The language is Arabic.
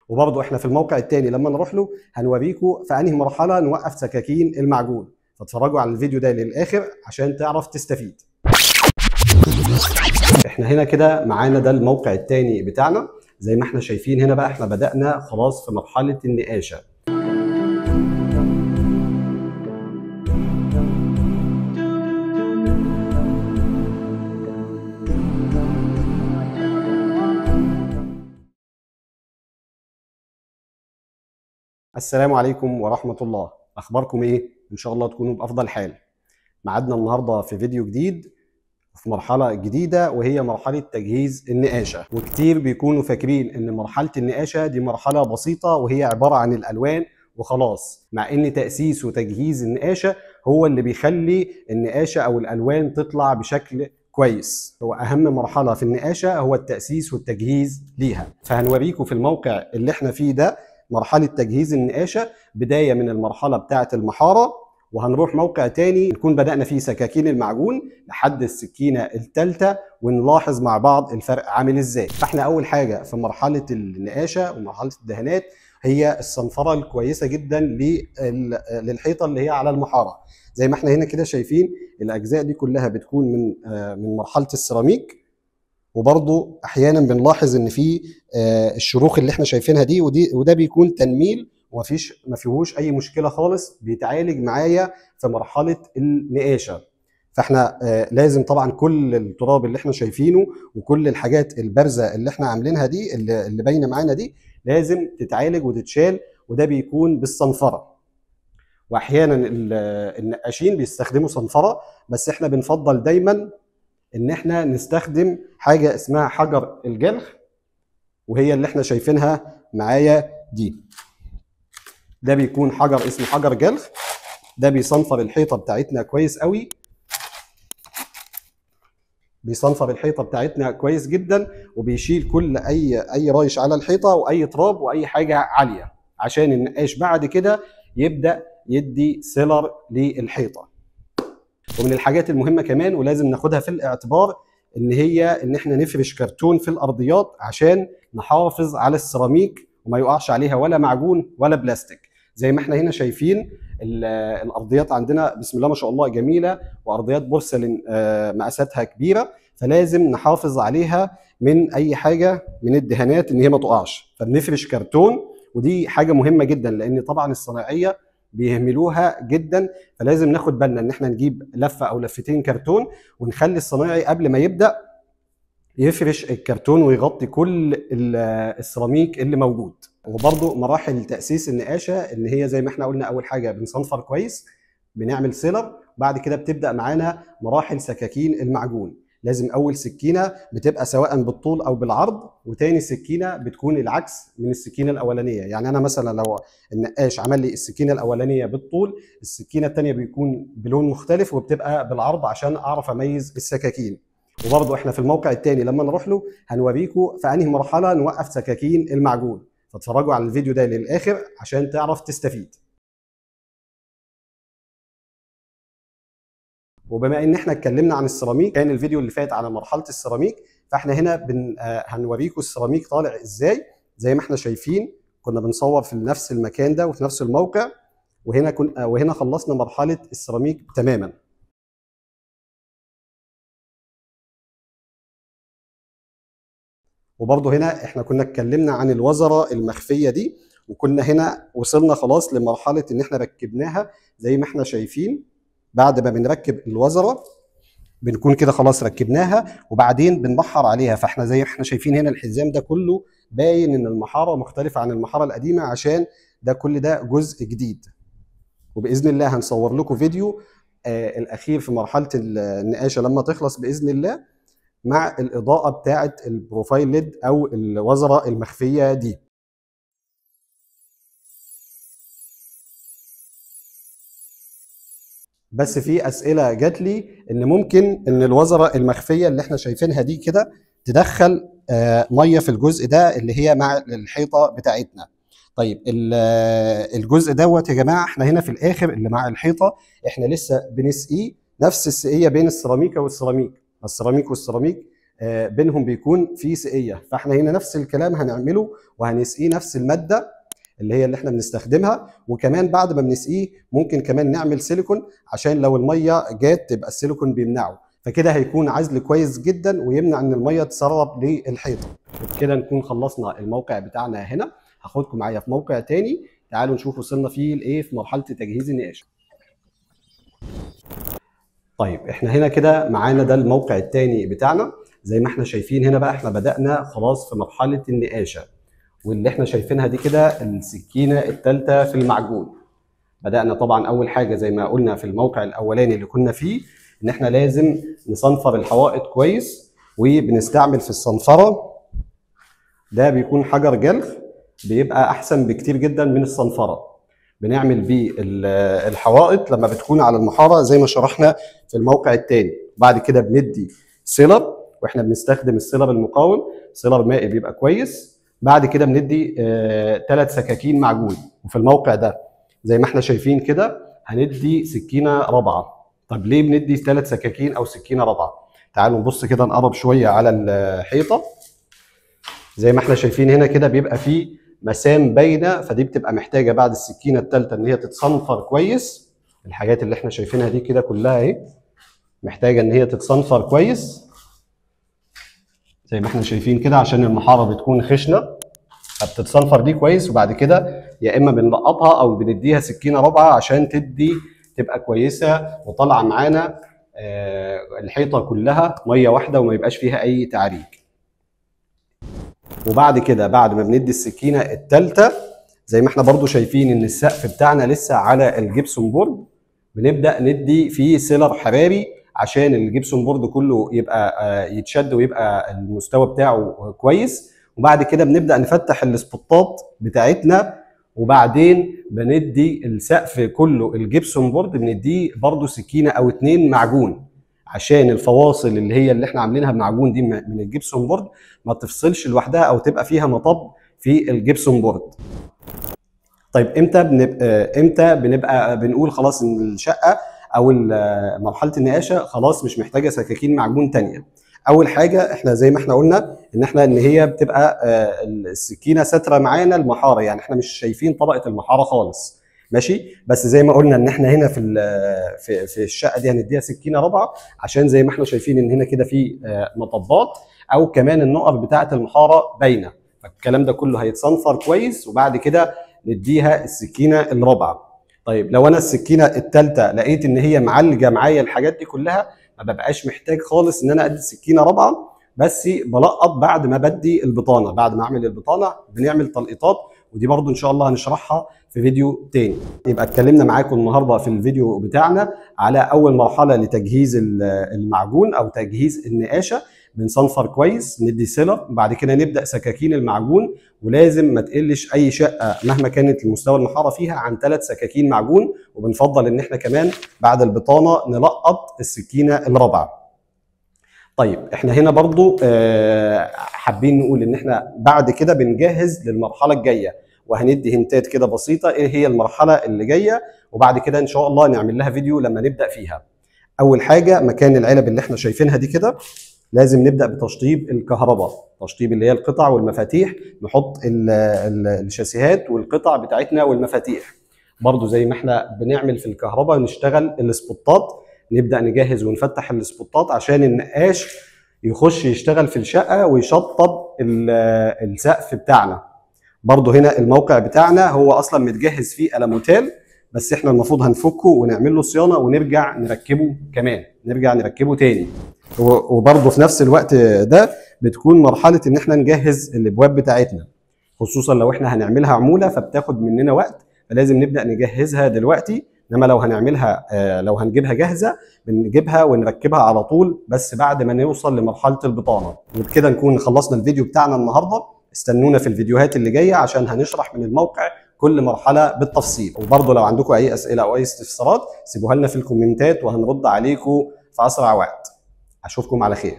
وبرضه احنا في الموقع الثاني لما نروح له هنوريكم في انهي مرحله نوقف سكاكين المعجون، فاتفرجوا على الفيديو ده للاخر عشان تعرف تستفيد. احنا هنا كده معانا ده الموقع الثاني بتاعنا. زي ما احنا شايفين هنا بقى احنا بدأنا خلاص في مرحله النقاشه. السلام عليكم ورحمة الله، أخباركم إيه؟ إن شاء الله تكونوا بأفضل حال. معادنا النهاردة في فيديو جديد في مرحلة جديدة وهي مرحلة تجهيز النقاشة. وكتير بيكونوا فاكرين إن مرحلة النقاشة دي مرحلة بسيطة وهي عبارة عن الألوان وخلاص، مع إن تأسيس وتجهيز النقاشة هو اللي بيخلي النقاشة أو الألوان تطلع بشكل كويس. هو أهم مرحلة في النقاشة هو التأسيس والتجهيز ليها، فهنوريكم في الموقع اللي احنا فيه ده مرحلة تجهيز النقاشة بداية من المرحلة بتاعة المحارة، وهنروح موقع تاني نكون بدأنا فيه سكاكين المعجون لحد السكينة الثالثة ونلاحظ مع بعض الفرق عامل ازاي. فاحنا أول حاجة في مرحلة النقاشة ومرحلة الدهانات هي الصنفرة الكويسة جدا للحيطة اللي هي على المحارة. زي ما احنا هنا كده شايفين الأجزاء دي كلها بتكون من مرحلة السيراميك، وبرضو احيانا بنلاحظ ان في الشروخ اللي احنا شايفينها دي وده بيكون تنميل ما فيهوش اي مشكله خالص، بيتعالج معايا في مرحله النقاشه. فاحنا لازم طبعا كل التراب اللي احنا شايفينه وكل الحاجات البارزه اللي احنا عاملينها دي اللي باينه معانا دي لازم تتعالج وتتشال، وده بيكون بالصنفره. واحيانا النقاشين بيستخدموا صنفره، بس احنا بنفضل دايما ان احنا نستخدم حاجه اسمها حجر الجلخ، وهي اللي احنا شايفينها معايا دي. ده بيكون حجر اسمه حجر جلخ، ده بيصنفر الحيطه بتاعتنا كويس قوي، بيصنفر الحيطه بتاعتنا كويس جدا، وبيشيل كل اي رايش على الحيطه واي تراب واي حاجه عاليه، عشان النقاش بعد كده يبدا يدي سيلر للحيطه. ومن الحاجات المهمه كمان ولازم ناخدها في الاعتبار ان احنا نفرش كرتون في الارضيات عشان نحافظ على السيراميك وما يقعش عليها ولا معجون ولا بلاستيك. زي ما احنا هنا شايفين الارضيات عندنا بسم الله ما شاء الله جميله، وارضيات بورسلين مقاساتها كبيره، فلازم نحافظ عليها من اي حاجه من الدهانات ان هي ما تقعش، فبنفرش كرتون. ودي حاجه مهمه جدا لان طبعا الصناعيه بيهملوها جدا، فلازم ناخد بالنا ان احنا نجيب لفه او لفتين كرتون ونخلي الصنايعي قبل ما يبدا يفرش الكرتون ويغطي كل السيراميك اللي موجود. وبرده مراحل تاسيس النقاشه ان هي زي ما احنا قلنا، اول حاجه بنصنفر كويس، بنعمل سيلر، بعد كده بتبدا معانا مراحل سكاكين المعجون. لازم اول سكينه بتبقى سواء بالطول او بالعرض، وتاني سكينه بتكون العكس من السكينه الاولانيه. يعني انا مثلا لو النقاش عمل لي السكينه الاولانيه بالطول، السكينه الثانيه بيكون بلون مختلف وبتبقى بالعرض عشان اعرف اميز السكاكين. وبرضه احنا في الموقع الثاني لما نروح له هنوريكم في انهي مرحله نوقف سكاكين المعجون، فاتفرجوا على الفيديو ده للاخر عشان تعرف تستفيد. وبما ان احنا اتكلمنا عن السيراميك، كان الفيديو اللي فات على مرحله السيراميك، فاحنا هنا هنوريكم السيراميك طالع ازاي. زي ما احنا شايفين كنا بنصور في نفس المكان ده وفي نفس الموقع، وهنا خلصنا مرحله السيراميك تماما. وبرضه هنا احنا كنا اتكلمنا عن الوزره المخفيه دي، وكنا هنا وصلنا خلاص لمرحله ان احنا ركبناها. زي ما احنا شايفين بعد ما بنركب الوزره بنكون كده خلاص ركبناها، وبعدين بنبحر عليها. فاحنا زي ما احنا شايفين هنا الحزام ده كله باين ان المحاره مختلفه عن المحاره القديمه، عشان ده كل ده جزء جديد. وباذن الله هنصور لكم فيديو الاخير في مرحله النقاشه لما تخلص باذن الله، مع الاضاءه بتاعه البروفايل ليد او الوزره المخفيه دي. بس في اسئله جات لي ان ممكن ان الوزره المخفيه اللي احنا شايفينها دي كده تدخل ميه في الجزء ده اللي هي مع الحيطه بتاعتنا. طيب الجزء دوت يا جماعه احنا هنا في الاخر اللي مع الحيطه احنا لسه بنسقيه نفس السقيه بين السيراميكا والسيراميك، السيراميك والسيراميك بينهم بيكون في سقيه، فاحنا هنا نفس الكلام هنعمله وهنسقيه نفس الماده اللي هي اللي احنا بنستخدمها. وكمان بعد ما بنسقيه ممكن كمان نعمل سيليكون عشان لو الميه جات تبقى السيليكون بيمنعه، فكده هيكون عزل كويس جدا ويمنع ان الميه تسرب للحيطه. وبكده نكون خلصنا الموقع بتاعنا هنا. هاخدكم معايا في موقع تاني، تعالوا نشوف وصلنا فيه لايه في مرحله تجهيز النقاش. طيب احنا هنا كده معانا ده الموقع التاني بتاعنا. زي ما احنا شايفين هنا بقى احنا بدأنا خلاص في مرحله النقاشه، واللي احنا شايفينها دي كده السكينه الثالثه في المعجون. بدأنا طبعا اول حاجه زي ما قلنا في الموقع الاولاني اللي كنا فيه ان احنا لازم نصنفر الحوائط كويس، وبنستعمل في الصنفره ده بيكون حجر جلخ، بيبقى احسن بكتير جدا من الصنفره. بنعمل بيه الحوائط لما بتكون على المحاره زي ما شرحنا في الموقع الثاني. بعد كده بندي سيلر، واحنا بنستخدم السيلر المقاوم، سيلر مائي بيبقى كويس. بعد كده بندي 3 سكاكين معجون، وفي الموقع ده زي ما احنا شايفين كده هندي سكينه رابعه. طب ليه بندي 3 سكاكين او سكينه رابعه؟ تعالوا نبص كده نقرب شويه على الحيطه. زي ما احنا شايفين هنا كده بيبقى فيه مسام باينه، فدي بتبقى محتاجه بعد السكينه الثالثه ان هي تتصنفر كويس. الحاجات اللي احنا شايفينها دي كده كلها اهي محتاجه ان هي تتصنفر كويس زي ما احنا شايفين كده، عشان المحاره بتكون خشنه فبتتصنفر دي كويس. وبعد كده يا اما بنلقطها او بنديها سكينه رابعه عشان تبقى كويسه وطالعه معانا الحيطه كلها ميه واحده وما يبقاش فيها اي تعريج. وبعد كده بعد ما بندي السكينه الثالثه زي ما احنا برضو شايفين ان السقف بتاعنا لسه على الجبسون بورد، بنبدا ندي فيه سيلر حراري عشان الجبسون بورد كله يبقى يتشد ويبقى المستوى بتاعه كويس. وبعد كده بنبدا نفتح السبوتات بتاعتنا، وبعدين بندي السقف كله الجبسون بورد بنديه برضو سكينه او 2 معجون عشان الفواصل اللي احنا عاملينها بمعجون دي من الجبسون بورد ما تفصلش لوحدها او تبقى فيها مطب في الجبسون بورد. طيب امتى بنبقى بنقول خلاص ان الشقه او مرحله النقاشه خلاص مش محتاجه سكاكين معجون ثانيه؟ اول حاجه احنا زي ما احنا قلنا ان هي بتبقى السكينه ساتره معانا المحاره، يعني احنا مش شايفين طبقه المحاره خالص ماشي. بس زي ما قلنا ان احنا هنا في الشقه دي هنديها سكينه رابعه عشان زي ما احنا شايفين ان هنا كده في مطبات او كمان النقط بتاعه المحاره باينه، فالكلام ده كله هيتصنفر كويس وبعد كده نديها السكينه الرابعه. طيب لو انا السكينه الثالثه لقيت ان هي معالجه معايا الحاجات دي كلها ما ببقاش محتاج خالص ان انا ادي سكينه رابعه، بس بلقط بعد ما بدي البطانه. بعد ما اعمل البطانه بنعمل تلقيطات، ودي برضو ان شاء الله هنشرحها في فيديو تاني. يبقى اتكلمنا معاكم النهارده في الفيديو بتاعنا على اول مرحله لتجهيز المعجون او تجهيز النقاشه. بنصنفر كويس، ندي سيلر، بعد كده نبدا سكاكين المعجون، ولازم ما تقلش اي شقه مهما كانت المستوى المحاره فيها عن 3 سكاكين معجون، وبنفضل ان احنا كمان بعد البطانه نلقط السكينه الرابعه. طيب احنا هنا برضو حابين نقول ان احنا بعد كده بنجهز للمرحله الجايه، وهندي هنتات كده بسيطه ايه هي المرحله اللي جايه، وبعد كده ان شاء الله نعمل لها فيديو لما نبدا فيها. اول حاجه مكان العلب اللي احنا شايفينها دي كده لازم نبدا بتشطيب الكهرباء، تشطيب اللي هي القطع والمفاتيح، نحط الشاسيهات والقطع بتاعتنا والمفاتيح. برضو زي ما احنا بنعمل في الكهرباء نشتغل السبوتات، نبدا نجهز ونفتح السبوتات عشان النقاش يخش يشتغل في الشقه ويشطب السقف بتاعنا. برضو هنا الموقع بتاعنا هو اصلا متجهز فيه ألموتال، بس احنا المفروض هنفكه ونعمل له صيانه ونرجع نركبه كمان، نرجع نركبه تاني. وبرضه في نفس الوقت ده بتكون مرحله ان احنا نجهز الابواب بتاعتنا، خصوصا لو احنا هنعملها عموله فبتاخد مننا وقت، فلازم نبدا نجهزها دلوقتي. انما لو هنعملها لو هنجيبها جاهزه بنجيبها ونركبها على طول بس بعد ما نوصل لمرحله البطانه. وبكده نكون خلصنا الفيديو بتاعنا النهارده. استنونا في الفيديوهات اللي جايه عشان هنشرح من الموقع كل مرحله بالتفصيل. وبرضه لو عندكم اي اسئله او اي استفسارات سيبوها لنا في الكومنتات وهنرد عليكم في اسرع وقت. اشوفكم على خير.